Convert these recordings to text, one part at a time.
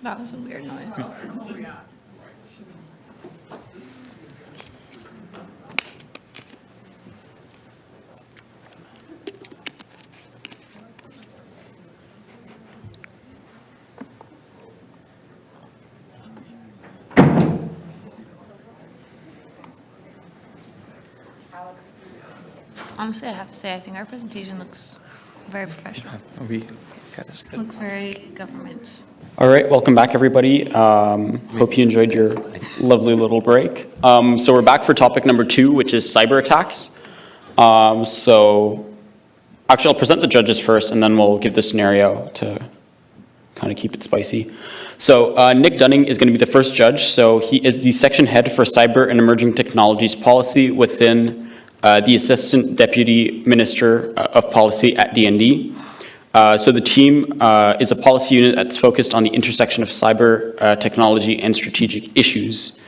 That was a weird noise. Honestly, I have to say, I think our presentation looks very professional. Looks very government. All right, welcome back, everybody. Hope you enjoyed your lovely little break. So we're back for topic number 2, which is cyber attacks. Actually, I'll present the judges first, and then we'll give the scenario to kind of keep it spicy. So Nick Dunning is going to be the first judge. So he is the section head for Cyber and Emerging Technologies Policy within the Assistant Deputy Minister of Policy at DND. So the team is a policy unit that's focused on the intersection of cyber technology and strategic issues.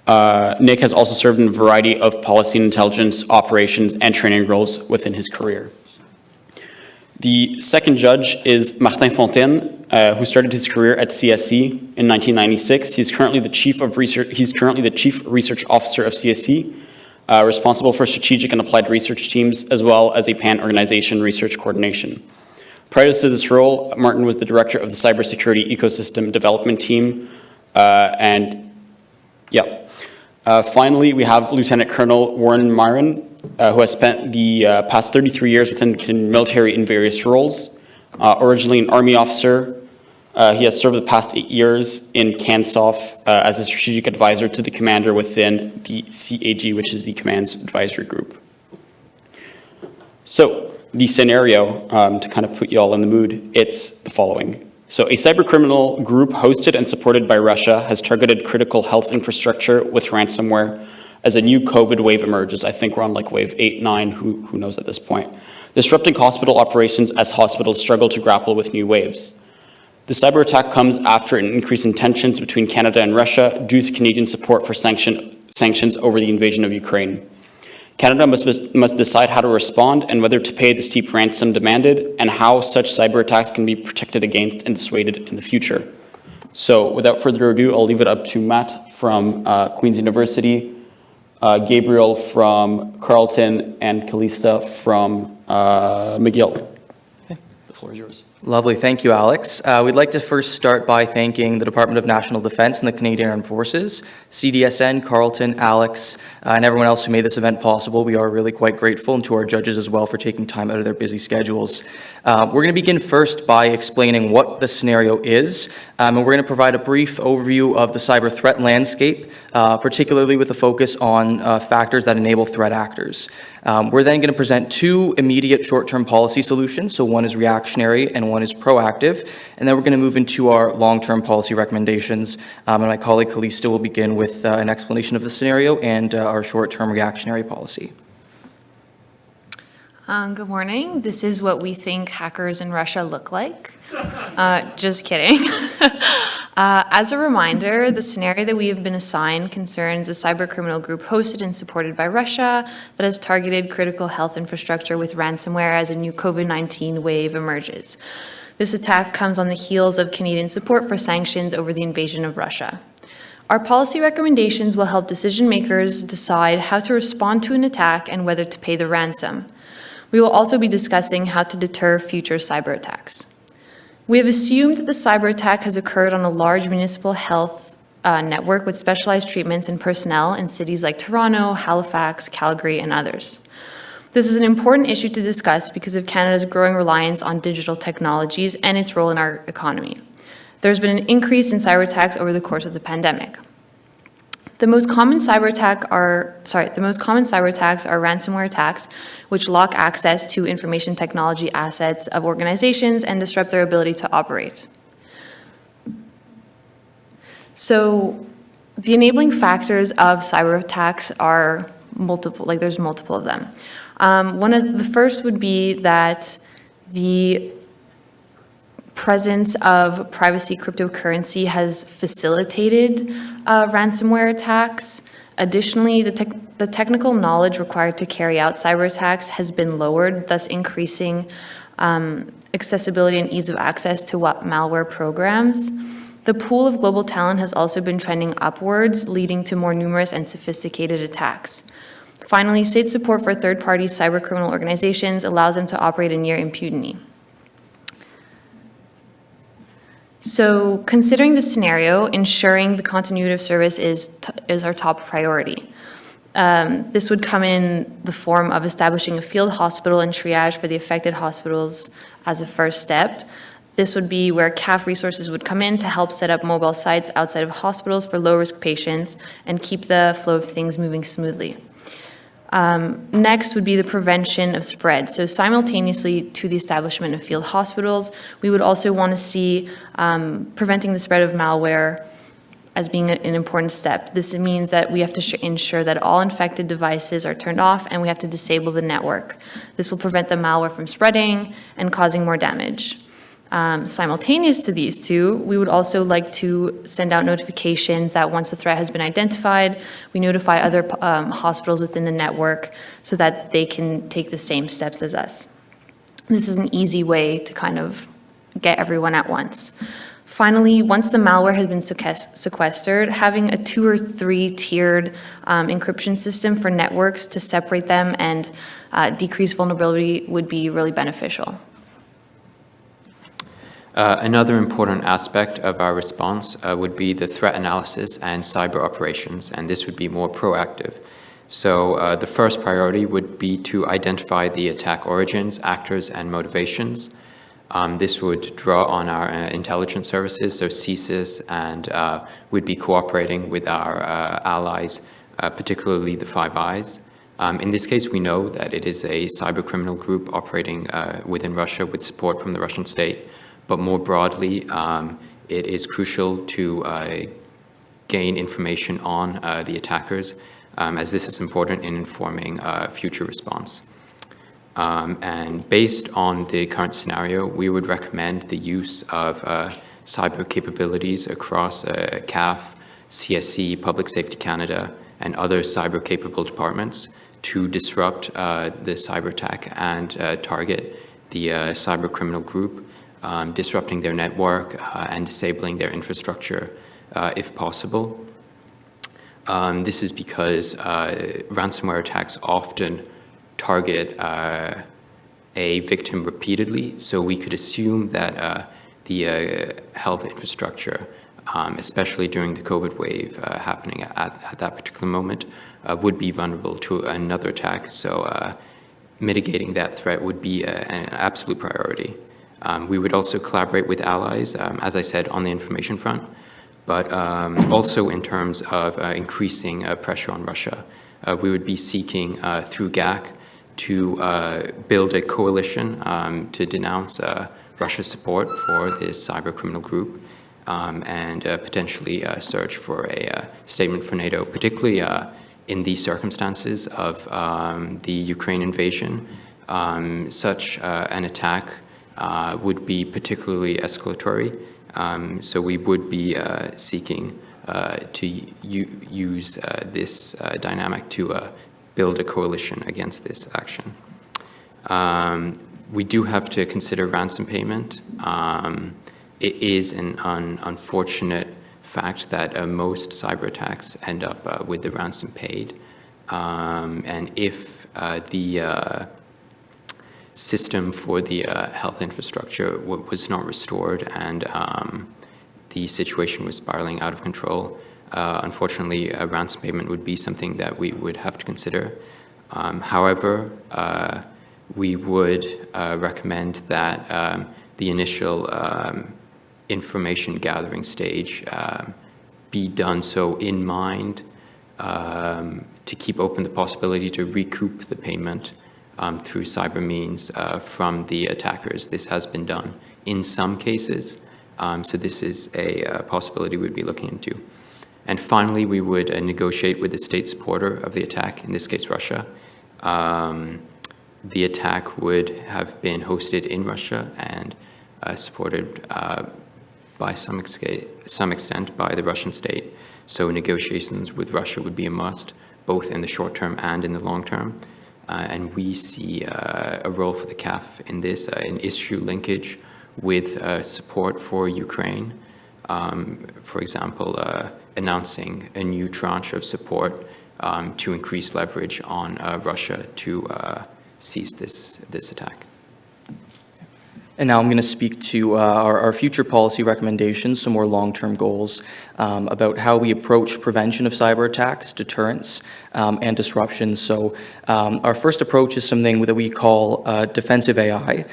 Nick has also served in a variety of policy and intelligence operations and training roles within his career. The second judge is Martin Fonten, who started his career at CSE in 1996. He's currently the chief research officer of CSE, responsible for strategic and applied research teams, as well as a pan-organization research coordination. Prior to this role, Martin was the director of the cybersecurity ecosystem development team, finally, we have Lieutenant Colonel Warren Myron, who has spent the past 33 years within the military in various roles. Originally an Army officer, he has served the past 8 years in CANSOF as a strategic advisor to the commander within the CAG, which is the Command's Advisory Group. So, the scenario, to kind of put you all in the mood, it's the following. So a cybercriminal group hosted and supported by Russia has targeted critical health infrastructure with ransomware as a new COVID wave emerges. I think we're on like wave 8, 9, who knows at this point. Disrupting hospital operations as hospitals struggle to grapple with new waves. The cyber attack comes after an increase in tensions between Canada and Russia due to Canadian support for sanctions over the invasion of Ukraine. Canada must decide how to respond and whether to pay the steep ransom demanded and how such cyber attacks can be protected against and dissuaded in the future. So without further ado, I'll leave it up to Matt from Queen's University, Gabriel from Carleton, and Callista from McGill. Okay, the floor is yours. Lovely, thank you, Alex. We'd like to first start by thanking the Department of National Defence and the Canadian Armed Forces, CDSN, Carleton, Alex, and everyone else who made this event possible. We are really quite grateful, and to our judges as well for taking time out of their busy schedules. We're going to begin first by explaining what the scenario is, and we're going to provide a brief overview of the cyber threat landscape, particularly with a focus on factors that enable threat actors. We're then going to present 2 immediate short-term policy solutions, so one is reactionary and one is proactive, and then we're going to move into our long-term policy recommendations, and my colleague Callista will begin with an explanation of the scenario and our short-term reactionary policy. Good morning. This is what we think hackers in Russia look like. Just kidding. As a reminder, the scenario that we have been assigned concerns a cybercriminal group hosted and supported by Russia that has targeted critical health infrastructure with ransomware as a new COVID-19 wave emerges. This attack comes on the heels of Canadian support for sanctions over the invasion of Russia. Our policy recommendations will help decision makers decide how to respond to an attack and whether to pay the ransom. We will also be discussing how to deter future cyber attacks. We have assumed that the cyber attack has occurred on a large municipal health network with specialized treatments and personnel in cities like Toronto, Halifax, Calgary, and others. This is an important issue to discuss because of Canada's growing reliance on digital technologies and its role in our economy. There's been an increase in cyber attacks over the course of the pandemic. The most common cyber attacks are ransomware attacks, which lock access to information technology assets of organizations and disrupt their ability to operate. So the enabling factors of cyber attacks are multiple, there's multiple of them. The first would be that the presence of privacy cryptocurrency has facilitated ransomware attacks. Additionally, the technical knowledge required to carry out cyber attacks has been lowered, thus increasing accessibility and ease of access to malware programs. The pool of global talent has also been trending upwards, leading to more numerous and sophisticated attacks. Finally, state support for third-party cybercriminal organizations allows them to operate in near impunity. So, considering the scenario, ensuring the continuity of service is our top priority. This would come in the form of establishing a field hospital and triage for the affected hospitals as a first step. This would be where CAF resources would come in to help set up mobile sites outside of hospitals for low-risk patients and keep the flow of things moving smoothly. Next would be the prevention of spread. So simultaneously to the establishment of field hospitals, we would also want to see preventing the spread of malware as being an important step. This means that we have to ensure that all infected devices are turned off and we have to disable the network. This will prevent the malware from spreading and causing more damage. Simultaneous to these two, we would also like to send out notifications that once a threat has been identified, we notify other hospitals within the network so that they can take the same steps as us. This is an easy way to kind of get everyone at once. Finally, once the malware has been sequestered, having a 2 or 3 tiered encryption system for networks to separate them and decrease vulnerability would be really beneficial. Another important aspect of our response would be the threat analysis and cyber operations, and this would be more proactive. So the first priority would be to identify the attack origins, actors, and motivations. This would draw on our intelligence services, so CSIS, and would be cooperating with our allies, particularly the Five Eyes. In this case, we know that it is a cybercriminal group operating within Russia with support from the Russian state. But more broadly, it is crucial to gain information on the attackers, as this is important in informing future response. And based on the current scenario, we would recommend the use of cyber capabilities across CAF, CSC, Public Safety Canada, and other cyber-capable departments to disrupt the cyber attack and target the cybercriminal group, disrupting their network and disabling their infrastructure if possible. This is because ransomware attacks often target a victim repeatedly, so we could assume that the health infrastructure, especially during the COVID wave happening at that particular moment, would be vulnerable to another attack. So mitigating that threat would be an absolute priority. We would also collaborate with allies, as I said, on the information front, but also in terms of increasing pressure on Russia. We would be seeking through GAC to build a coalition to denounce Russia's support for this cybercriminal group and potentially search for a statement for NATO, particularly in the circumstances of the Ukraine invasion. Such an attack would be particularly escalatory, so we would be seeking to use this dynamic to build a coalition against this action. We do have to consider ransom payment. It is an unfortunate fact that most cyber attacks end up with the ransom paid, and if the system for the health infrastructure was not restored and the situation was spiraling out of control, unfortunately, a ransom payment would be something that we would have to consider. However, we would recommend that the initial information gathering stage be done so in mind to keep open the possibility to recoup the payment through cyber means from the attackers. This has been done in some cases, so this is a possibility we'd be looking into. And finally, we would negotiate with the state supporter of the attack, in this case Russia. The attack would have been hosted in Russia and supported by some extent by the Russian state. So negotiations with Russia would be a must, both in the short term and in the long term. And we see a role for the CAF in this, an issue linkage with support for Ukraine, for example, announcing a new tranche of support to increase leverage on Russia to seize this attack. And now I'm going to speak to our future policy recommendations, some more long-term goals about how we approach prevention of cyber attacks, deterrence, and disruption. So our first approach is something that we call defensive AI,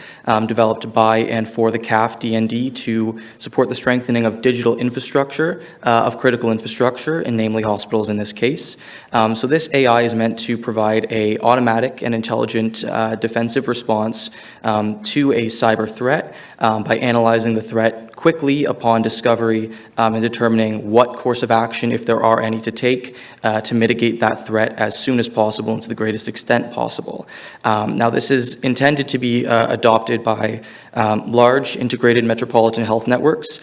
developed by and for the CAF DND to support the strengthening of digital infrastructure, of critical infrastructure, and namely hospitals in this case. So this AI is meant to provide a automatic and intelligent defensive response to a cyber threat by analyzing the threat quickly upon discovery and determining what course of action, if there are any, to take to mitigate that threat as soon as possible and to the greatest extent possible. Now, this is intended to be adopted by large integrated metropolitan health networks,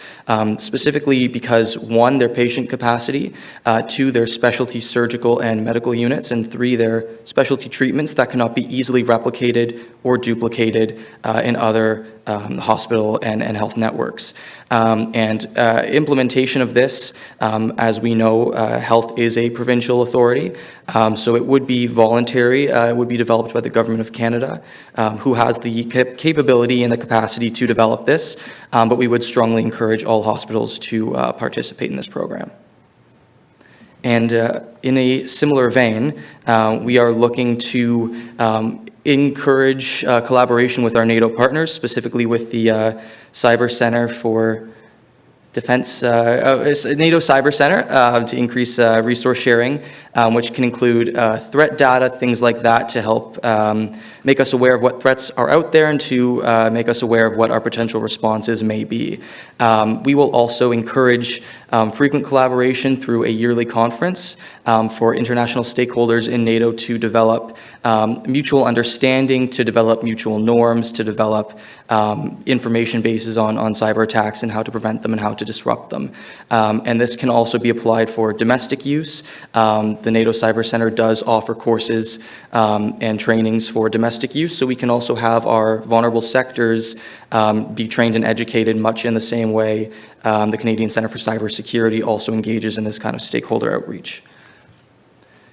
specifically because, 1, their patient capacity, 2, their specialty surgical and medical units, and 3, their specialty treatments that cannot be easily replicated or duplicated in other hospital and health networks. Implementation of this, as we know, health is a provincial authority, so it would be voluntary. It would be developed by the Government of Canada, who has the capability and the capacity to develop this, but we would strongly encourage all hospitals to participate in this program. And in a similar vein, we are looking to encourage collaboration with our NATO partners, specifically with the Cyber Center for Defense, NATO Cyber Center, to increase resource sharing, which can include threat data, things like that, to help make us aware of what threats are out there and to make us aware of what our potential responses may be. We will also encourage frequent collaboration through a yearly conference for international stakeholders in NATO to develop mutual understanding, to develop mutual norms, to develop information bases on cyber attacks and how to prevent them and how to disrupt them. And this can also be applied for domestic use. The NATO Cyber Center does offer courses and trainings for domestic use, so we can also have our vulnerable sectors be trained and educated much in the same way the Canadian Centre for Cybersecurity also engages in this kind of stakeholder outreach.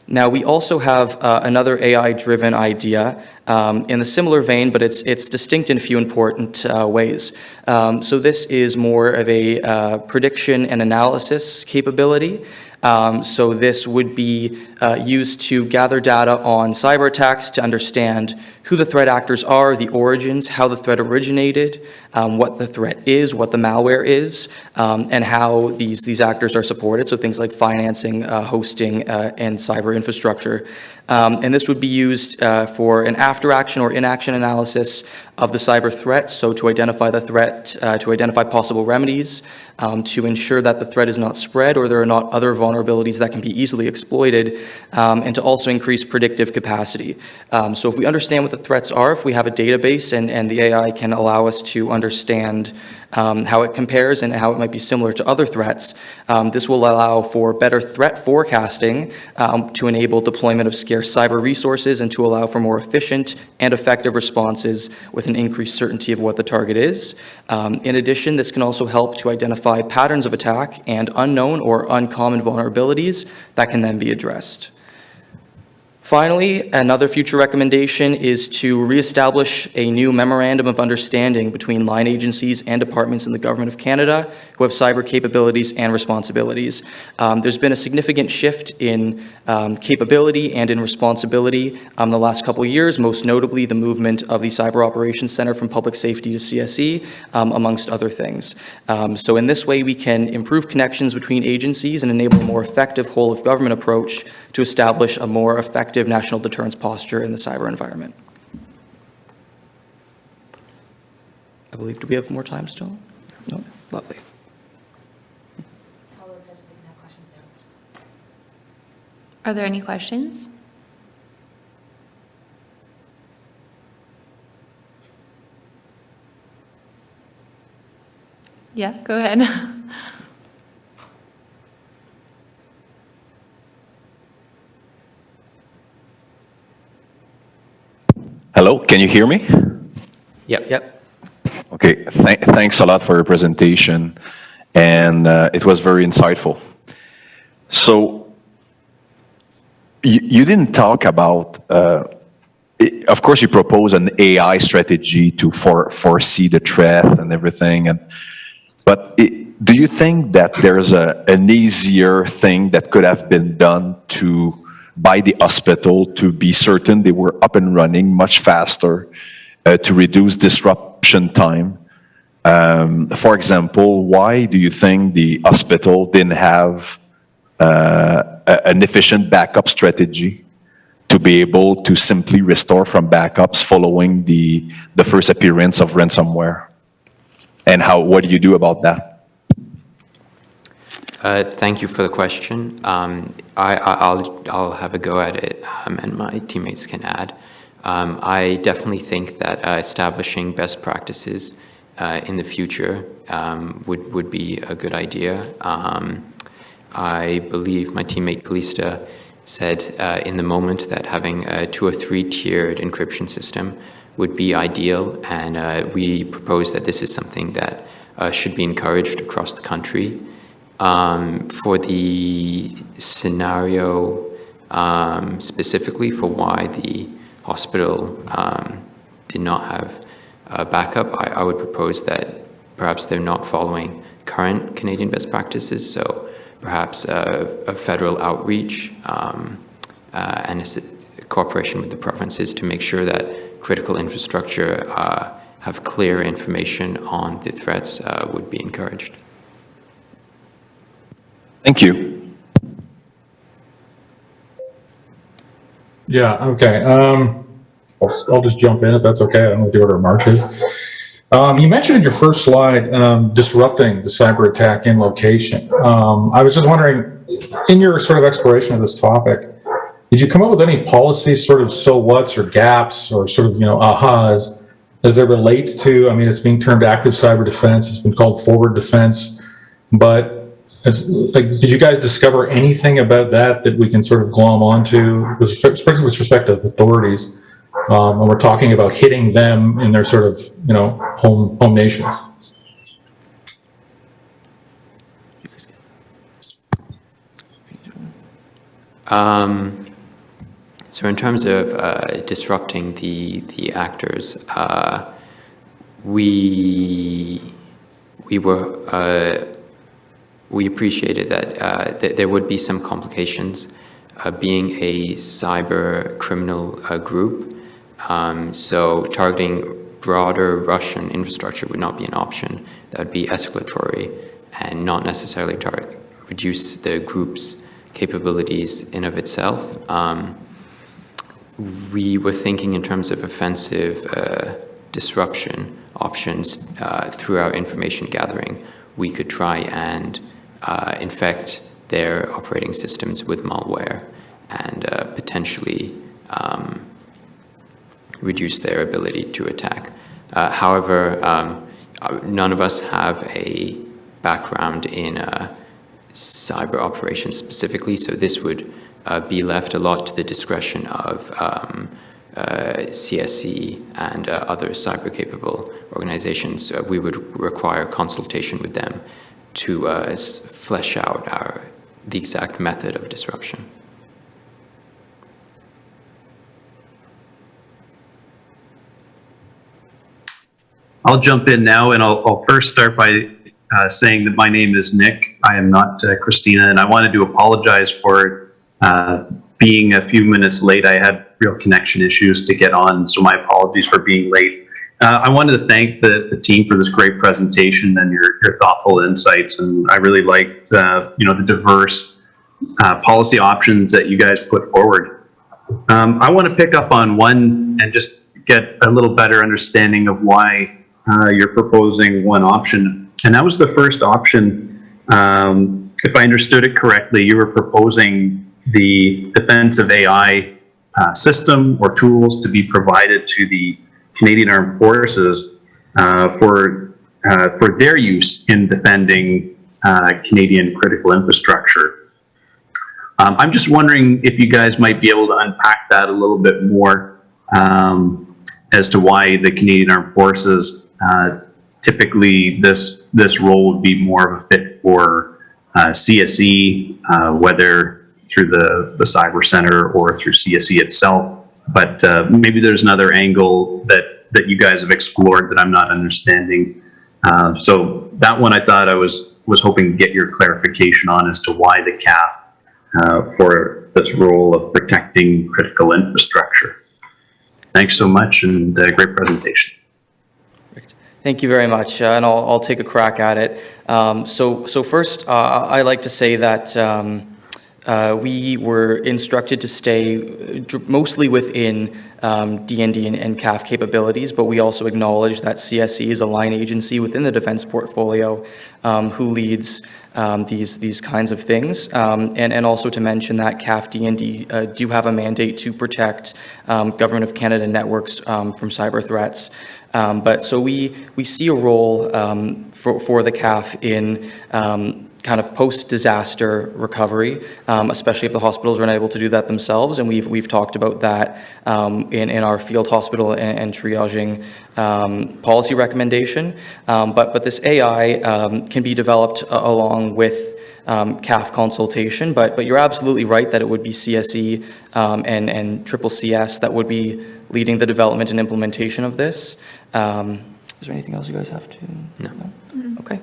Now, we also have another AI-driven idea in a similar vein, but it's distinct in a few important ways. So this is more of a prediction and analysis capability. So this would be used to gather data on cyber attacks to understand who the threat actors are, the origins, how the threat originated, what the threat is, what the malware is, and how these actors are supported, so things like financing, hosting, and cyber infrastructure. And this would be used for an after-action or in-action analysis of the cyber threat, so to identify the threat, to identify possible remedies, to ensure that the threat is not spread or there are not other vulnerabilities that can be easily exploited, and to also increase predictive capacity. So if we understand what the threats are, if we have a database and the AI can allow us to understand how it compares and how it might be similar to other threats, this will allow for better threat forecasting to enable deployment of scarce cyber resources and to allow for more efficient and effective responses with an increased certainty of what the target is. In addition, this can also help to identify patterns of attack and unknown or uncommon vulnerabilities that can then be addressed. Finally, another future recommendation is to reestablish a new memorandum of understanding between line agencies and departments in the Government of Canada who have cyber capabilities and responsibilities. There's been a significant shift in capability and in responsibility in the last couple of years, most notably the movement of the Cyber Operations Center from Public Safety to CSE, amongst other things. So in this way, we can improve connections between agencies and enable a more effective whole-of-government approach to establish a more effective national deterrence posture in the cyber environment. I believe, do we have more time still? No? Lovely. Are there any questions? Yeah, go ahead. Hello, can you hear me? Yep. Yep. Okay, thanks a lot for your presentation. and it was very insightful. So you didn't talk about, of course you propose an AI strategy to foresee the threat and everything, but do you think that there's an easier thing that could have been done by the hospital to be certain they were up and running much faster, to reduce disruption time? For example, why do you think the hospital didn't have an efficient backup strategy to be able to simply restore from backups following the first appearance of ransomware? And what do you do about that? Thank you for the question. I'll have a go at it, and my teammates can add. I definitely think that establishing best practices in the future would be a good idea. I believe my teammate Kalista said in the moment that having a 2 or 3 tiered encryption system would be ideal, and we propose that this is something that should be encouraged across the country. For the scenario specifically for why the hospital did not have a backup, I would propose that perhaps they're not following current Canadian best practices, so perhaps a federal outreach and a cooperation with the provinces to make sure that critical infrastructure have clear information on the threats would be encouraged. Thank you. Yeah, okay. I'll just jump in if that's okay. I don't know what the order of march is. You mentioned in your first slide disrupting the cyber attack in location. I was just wondering, in your sort of exploration of this topic, did you come up with any policy sort of so whats or gaps or sort of, ahas as they relate to, I mean, it's being termed active cyber defense, it's been called forward defense, but did you guys discover anything about that we can sort of glom onto, especially with respect to authorities, when we're talking about hitting them in their sort of, home nations? So in terms of disrupting the actors, we appreciated that there would be some complications being a cyber criminal group. So targeting broader Russian infrastructure would not be an option. That would be escalatory and not necessarily reduce the group's capabilities in of itself. We were thinking in terms of offensive disruption options through our information gathering. We could try and infect their operating systems with malware and potentially reduce their ability to attack. However, none of us have a background in cyber operations specifically, so this would be left a lot to the discretion of CSC and other cyber-capable organizations. We would require consultation with them to flesh out the exact method of disruption. I'll jump in now, and I'll first start by saying that my name is Nick. I am not Christina, and I wanted to apologize for being a few minutes late. I had real connection issues to get on, so my apologies for being late. I wanted to thank the team for this great presentation and your thoughtful insights, and I really liked the diverse policy options that you guys put forward. I want to pick up on one and just get a little better understanding of why you're proposing one option, and that was the first option. If I understood it correctly, you were proposing the defensive AI system or tools to be provided to the Canadian Armed Forces for their use in defending Canadian critical infrastructure. I'm just wondering if you guys might be able to unpack that a little bit more as to why the Canadian Armed Forces typically this role would be more of a fit for CSE, whether through the Cyber Center or through CSE itself. But maybe there's another angle that you guys have explored that I'm not understanding. So that one I thought I was hoping to get your clarification on as to why the CAF for this role of protecting critical infrastructure. Thanks so much, and great presentation. Thank you very much, and I'll take a crack at it. So first, I like to say that we were instructed to stay mostly within D&D and CAF capabilities, but we also acknowledge that CSE is a line agency within the defense portfolio who leads these kinds of things, and also to mention that CAF D&D do have a mandate to protect Government of Canada networks from cyber threats. But so we see a role for the CAF in kind of post-disaster recovery, especially if the hospitals are unable to do that themselves, and we've talked about that in our field hospital and triaging policy recommendation. But this AI can be developed along with CAF consultation, but you're absolutely right that it would be CSE and Triple CS that would be leading the development and implementation of this. Is there anything else you guys have to? No. Mm-hmm. Okay.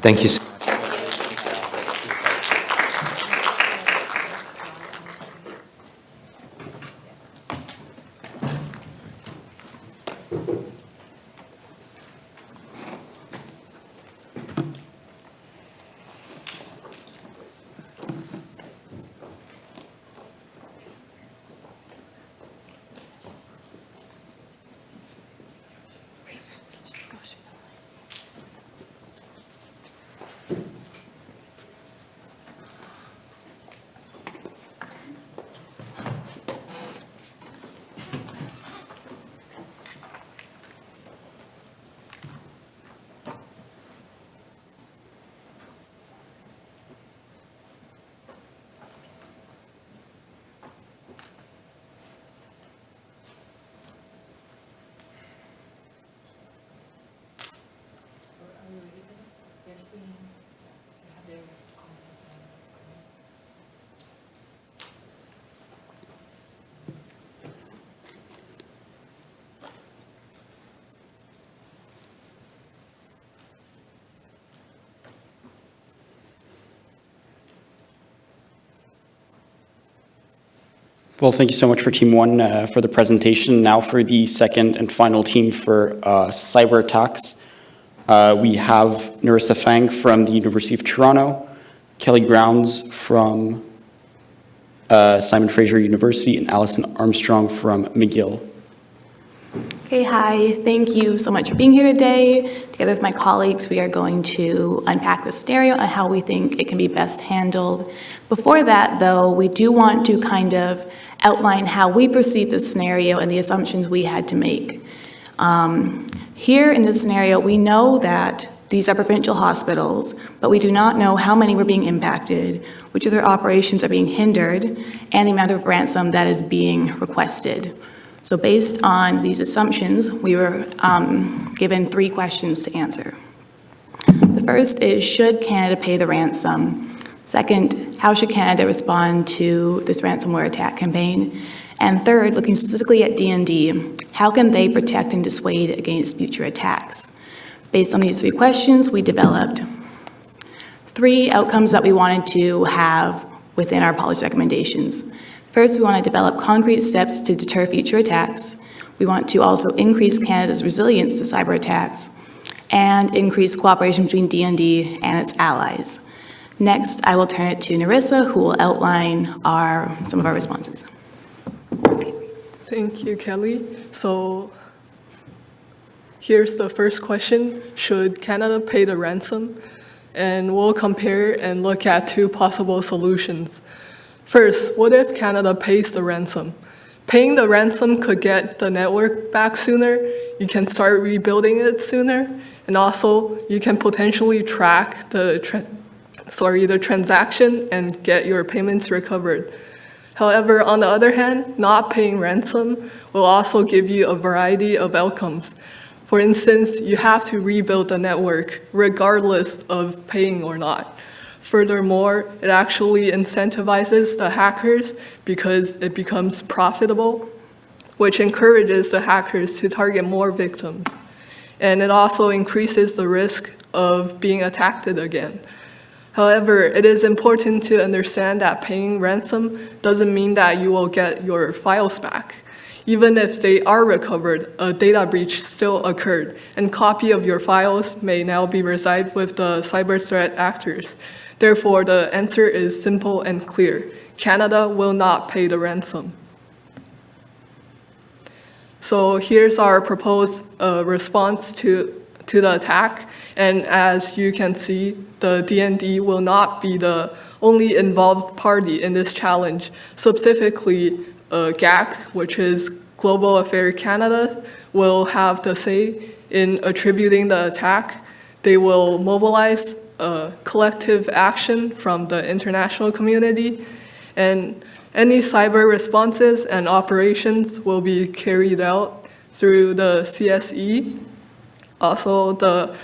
Thank you so much. Well, thank you so much for Team 1 for the presentation. Now for the second and final team for cyber attacks. We have Narissa Fang from the University of Toronto, Kelly Grounds from Simon Fraser University, and Allison Armstrong from McGill. Okay, hi. Thank you so much for being here today. Together with my colleagues, we are going to unpack the scenario and how we think it can be best handled. Before that, though, we do want to kind of outline how we perceive the scenario and the assumptions we had to make. Here in this scenario, we know that these are provincial hospitals, but we do not know how many were being impacted, which of their operations are being hindered, and the amount of ransom that is being requested. So based on these assumptions, we were given 3 questions to answer. The first is, should Canada pay the ransom? Second, how should Canada respond to this ransomware attack campaign? And third, looking specifically at D&D, how can they protect and dissuade against future attacks? Based on these 3 questions, we developed 3 outcomes that we wanted to have within our policy recommendations. First, we want to develop concrete steps to deter future attacks. We want to also increase Canada's resilience to cyber attacks and increase cooperation between D&D and its allies. Next, I will turn it to Narissa, who will outline some of our responses. Thank you, Kelly. So here's the first question. Should Canada pay the ransom? And we'll compare and look at 2 possible solutions. First, what if Canada pays the ransom? Paying the ransom could get the network back sooner. You can start rebuilding it sooner. And also, you can potentially track the transaction and get your payments recovered. However, on the other hand, not paying ransom will also give you a variety of outcomes. For instance, you have to rebuild the network regardless of paying or not. Furthermore, it actually incentivizes the hackers because it becomes profitable, which encourages the hackers to target more victims. And it also increases the risk of being attacked again. However, it is important to understand that paying ransom doesn't mean that you will get your files back. Even if they are recovered, a data breach still occurred, and copy of your files may now be reside with the cyber threat actors. Therefore, the answer is simple and clear. Canada will not pay the ransom. So here's our proposed response to the attack. And as you can see, the DND will not be the only involved party in this challenge. Specifically, GAC, which is Global Affairs Canada, will have the say in attributing the attack. They will mobilize collective action from the international community, and any cyber responses and operations will be carried out through the CSE. Also, the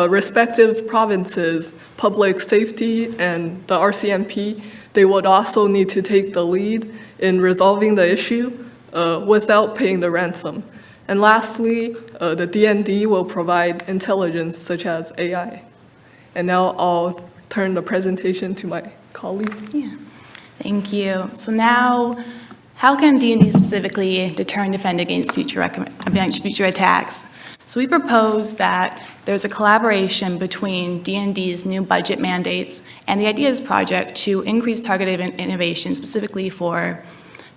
respective provinces, public safety, and the RCMP, they would also need to take the lead in resolving the issue without paying the ransom. And lastly, the DND will provide intelligence such as AI. And now I'll turn the presentation to my colleague. Yeah, thank you. So now, how can DND specifically deter and defend against future attacks? So we propose that there's a collaboration between DND's new budget mandates and the IDEAS project to increase targeted innovation specifically for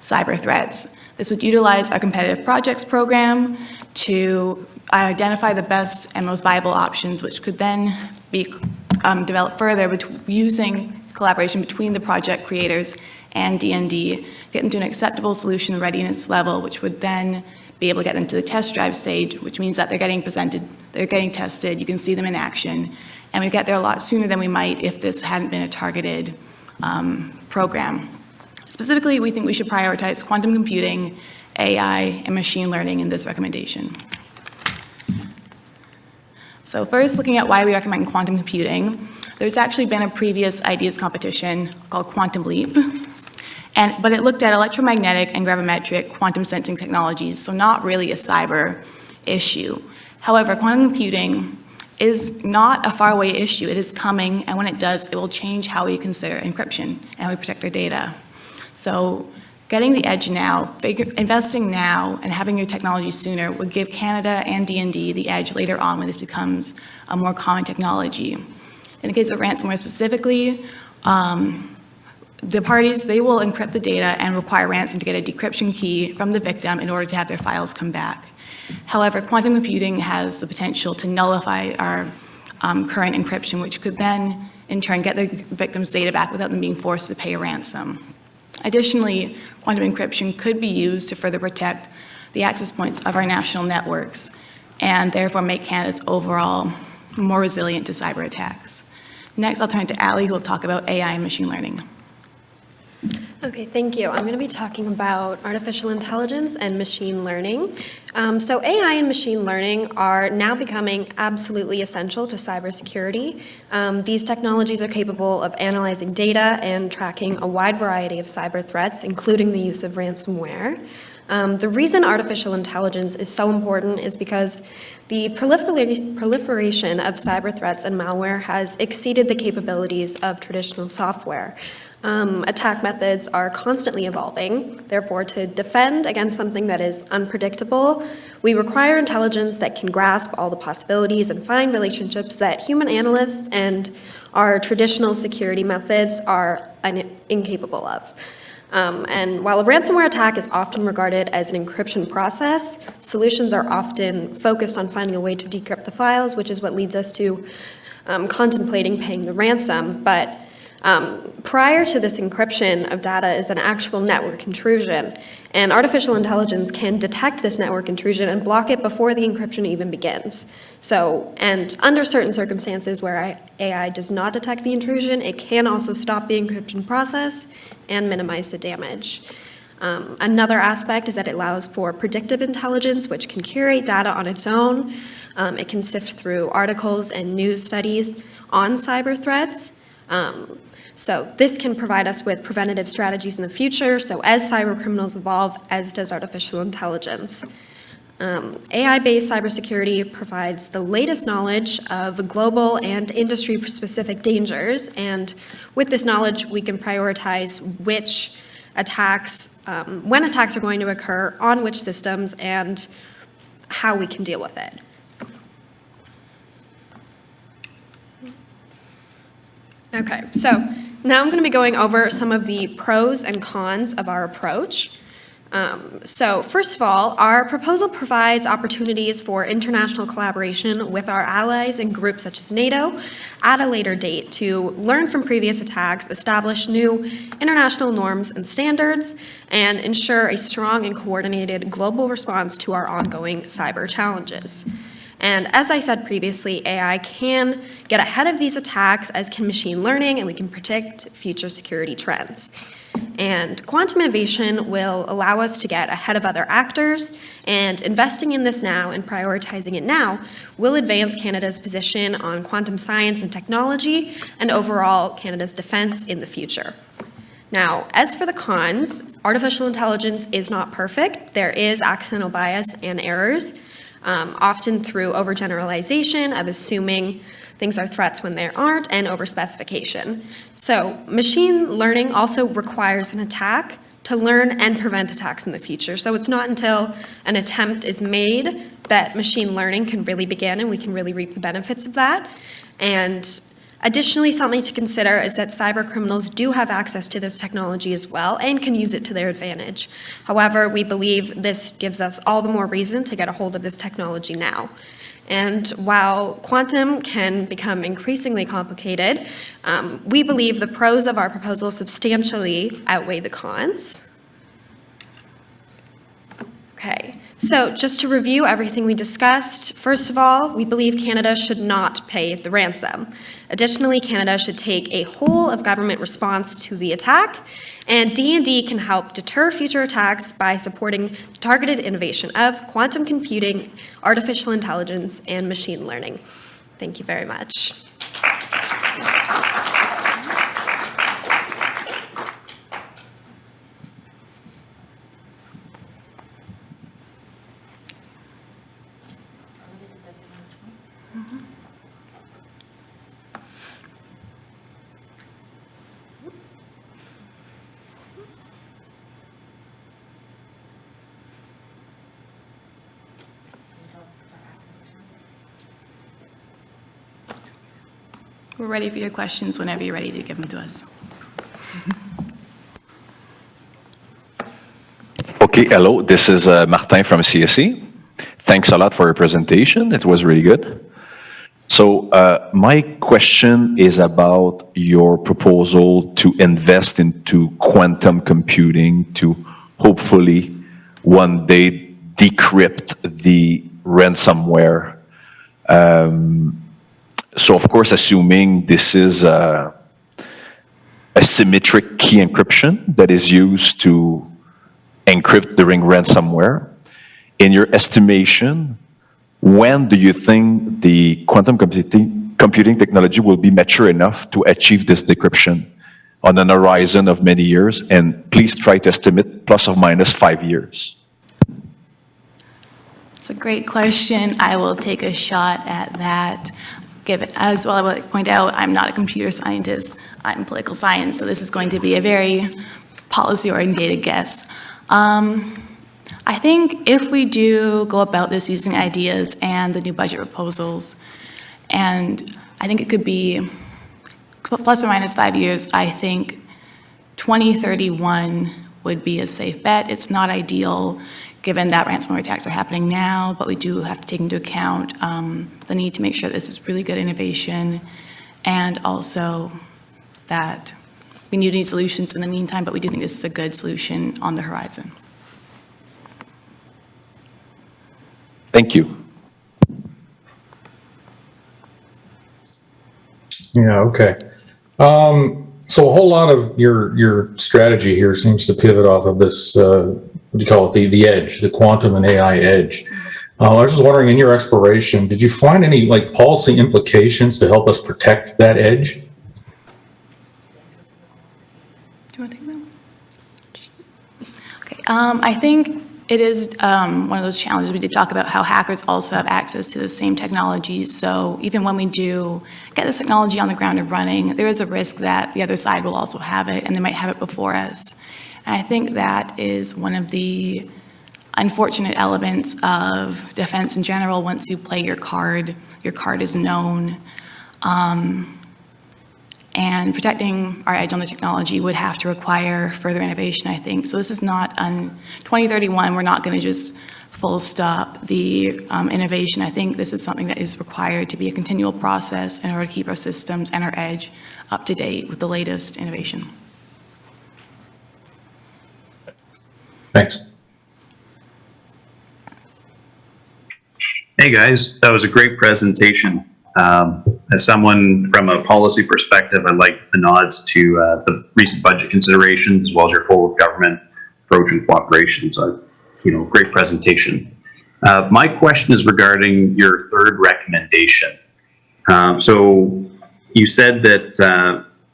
cyber threats. This would utilize our competitive projects program to identify the best and most viable options, which could then be developed further using collaboration between the project creators and DND, get them to an acceptable solution readiness level, which would then be able to get them to the test drive stage, which means that they're getting presented, they're getting tested, you can see them in action, and we get there a lot sooner than we might if this hadn't been a targeted program. Specifically, we think we should prioritize quantum computing, AI, and machine learning in this recommendation. So first, looking at why we recommend quantum computing, there's actually been a previous IDEAS competition called Quantum Leap, but it looked at electromagnetic and gravimetric quantum sensing technologies, so not really a cyber issue. However, quantum computing is not a faraway issue. It is coming, and when it does, it will change how we consider encryption and how we protect our data. So getting the edge now, investing now, and having your technology sooner would give Canada and DND the edge later on when this becomes a more common technology. In the case of ransomware specifically, the parties, they will encrypt the data and require ransom to get a decryption key from the victim in order to have their files come back. However, quantum computing has the potential to nullify our current encryption, which could then, in turn, get the victim's data back without them being forced to pay a ransom. Additionally, quantum encryption could be used to further protect the access points of our national networks and therefore make Canada's overall more resilient to cyber attacks. Next, I'll turn to Ali, who will talk about AI and machine learning. Okay, thank you. I'm going to be talking about artificial intelligence and machine learning. So AI and machine learning are now becoming absolutely essential to cybersecurity. These technologies are capable of analyzing data and tracking a wide variety of cyber threats, including the use of ransomware. The reason artificial intelligence is so important is because the proliferation of cyber threats and malware has exceeded the capabilities of traditional software. Attack methods are constantly evolving. Therefore, to defend against something that is unpredictable, we require intelligence that can grasp all the possibilities and find relationships that human analysts and our traditional security methods are incapable of. And while a ransomware attack is often regarded as an encryption process, solutions are often focused on finding a way to decrypt the files, which is what leads us to contemplating paying the ransom. But Prior to this encryption of data is an actual network intrusion, and artificial intelligence can detect this network intrusion and block it before the encryption even begins. So, and under certain circumstances where AI does not detect the intrusion, it can also stop the encryption process and minimize the damage. Another aspect is that it allows for predictive intelligence, which can curate data on its own. It can sift through articles and news studies on cyber threats. So this can provide us with preventative strategies in the future. So as cyber criminals evolve, as does artificial intelligence. AI-based cybersecurity provides the latest knowledge of global and industry-specific dangers. And with this knowledge, we can prioritize which attacks, when attacks are going to occur, on which systems, and how we can deal with it. Okay, so now I'm going to be going over some of the pros and cons of our approach. So first of all, our proposal provides opportunities for international collaboration with our allies and groups such as NATO at a later date to learn from previous attacks, establish new international norms and standards, and ensure a strong and coordinated global response to our ongoing cyber challenges. And as I said previously, AI can get ahead of these attacks, as can machine learning, and we can predict future security trends. And quantum innovation will allow us to get ahead of other actors, and investing in this now and prioritizing it now will advance Canada's position on quantum science and technology and overall Canada's defense in the future. Now, as for the cons, artificial intelligence is not perfect. There is accidental bias and errors, often through overgeneralization of assuming things are threats when they aren't, and overspecification. So machine learning also requires an attack to learn and prevent attacks in the future. So it's not until an attempt is made that machine learning can really begin and we can really reap the benefits of that. And additionally, something to consider is that cyber criminals do have access to this technology as well and can use it to their advantage. However, we believe this gives us all the more reason to get a hold of this technology now. And while quantum can become increasingly complicated, we believe the pros of our proposal substantially outweigh the cons. Okay, so just to review everything we discussed, first of all, we believe Canada should not pay the ransom. Additionally, Canada should take a whole of government response to the attack, and D&D can help deter future attacks by supporting the targeted innovation of quantum computing, artificial intelligence, and machine learning. Thank you very much. We're ready for your questions whenever you're ready to give them to us. Okay, hello, this is Martin from CSE. Thanks a lot for your presentation. It was really good. So my question is about your proposal to invest into quantum computing to hopefully one day decrypt the ransomware. So of course, assuming this is a symmetric key encryption that is used to encrypt during ransomware, in your estimation, when do you think the quantum computing technology will be mature enough to achieve this decryption on an horizon of many years? And please try to estimate plus or minus 5 years. It's a great question. I will take a shot at that. As well, I would point out, I'm not a computer scientist. I'm political science, so this is going to be a very policy-oriented guess. I think if we do go about this using ideas and the new budget proposals, and I think it could be plus or minus 5 years, I think 2031 would be a safe bet. It's not ideal given that ransomware attacks are happening now, but we do have to take into account the need to make sure this is really good innovation, and also that we need any solutions in the meantime, but we do think this is a good solution on the horizon. Thank you. Yeah, okay. So a whole lot of your strategy here seems to pivot off of this, what do you call it, the edge, the quantum and AI edge. I was just wondering, in your exploration, did you find any like policy implications to help us protect that edge? Do you want to take that one? Okay, I think it is one of those challenges. We did talk about how hackers also have access to the same technologies. So even when we do get this technology on the ground and running, there is a risk that the other side will also have it, and they might have it before us. And I think that is one of the unfortunate elements of defense in general. Once you play your card is known. And protecting our edge on the technology would have to require further innovation, I think. So this is not, 2031, we're not going to just full stop the innovation. I think this is something that is required to be a continual process in order to keep our systems and our edge up to date with the latest innovation. Thanks. Hey guys, that was a great presentation. As someone from a policy perspective, I like the nods to the recent budget considerations as well as your whole government approach and cooperation. So, great presentation. My question is regarding your third recommendation. So you said that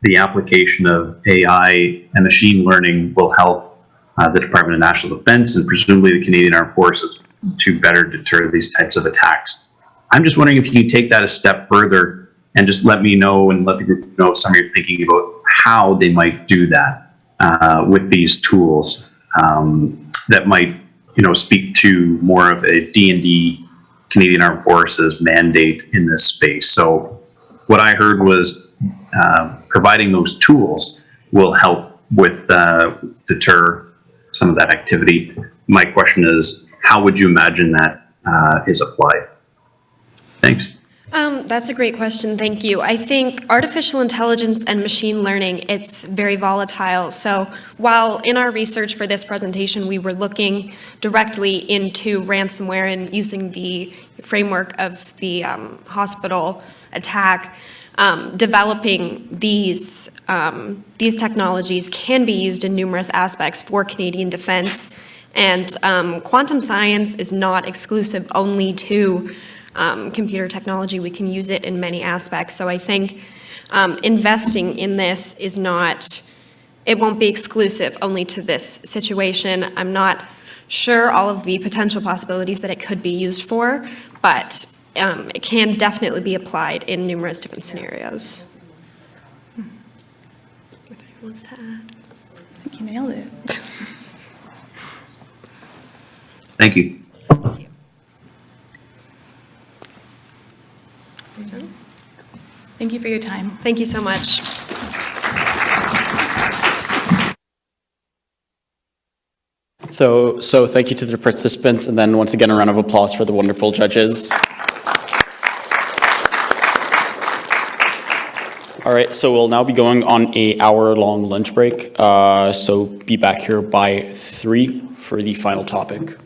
the application of AI and machine learning will help the Department of National Defense and presumably the Canadian Armed Forces to better deter these types of attacks. I'm just wondering if you can take that a step further and just let me know and let the group know some of your thinking about how they might do that with these tools that might, speak to more of a D&D Canadian Armed Forces mandate in this space. So what I heard was providing those tools will help with deter some of that activity. My question is, how would you imagine that is applied? Thanks. That's a great question. Thank you. I think artificial intelligence and machine learning, it's very volatile. So while in our research for this presentation, we were looking directly into ransomware and using the framework of the hospital attack, developing these technologies can be used in numerous aspects for Canadian defense. And quantum science is not exclusive only to computer technology. We can use it in many aspects. So I think investing in this is not, it won't be exclusive only to this situation. I'm not sure all of the potential possibilities that it could be used for, but it can definitely be applied in numerous different scenarios. If anyone wants to add. I think you nailed it. Thank you. Thank you for your time. Thank you so much. So thank you to the participants, and then once again, a round of applause for the wonderful judges. All right, so we'll now be going on an hour-long lunch break. So be back here by 3 for the final topic.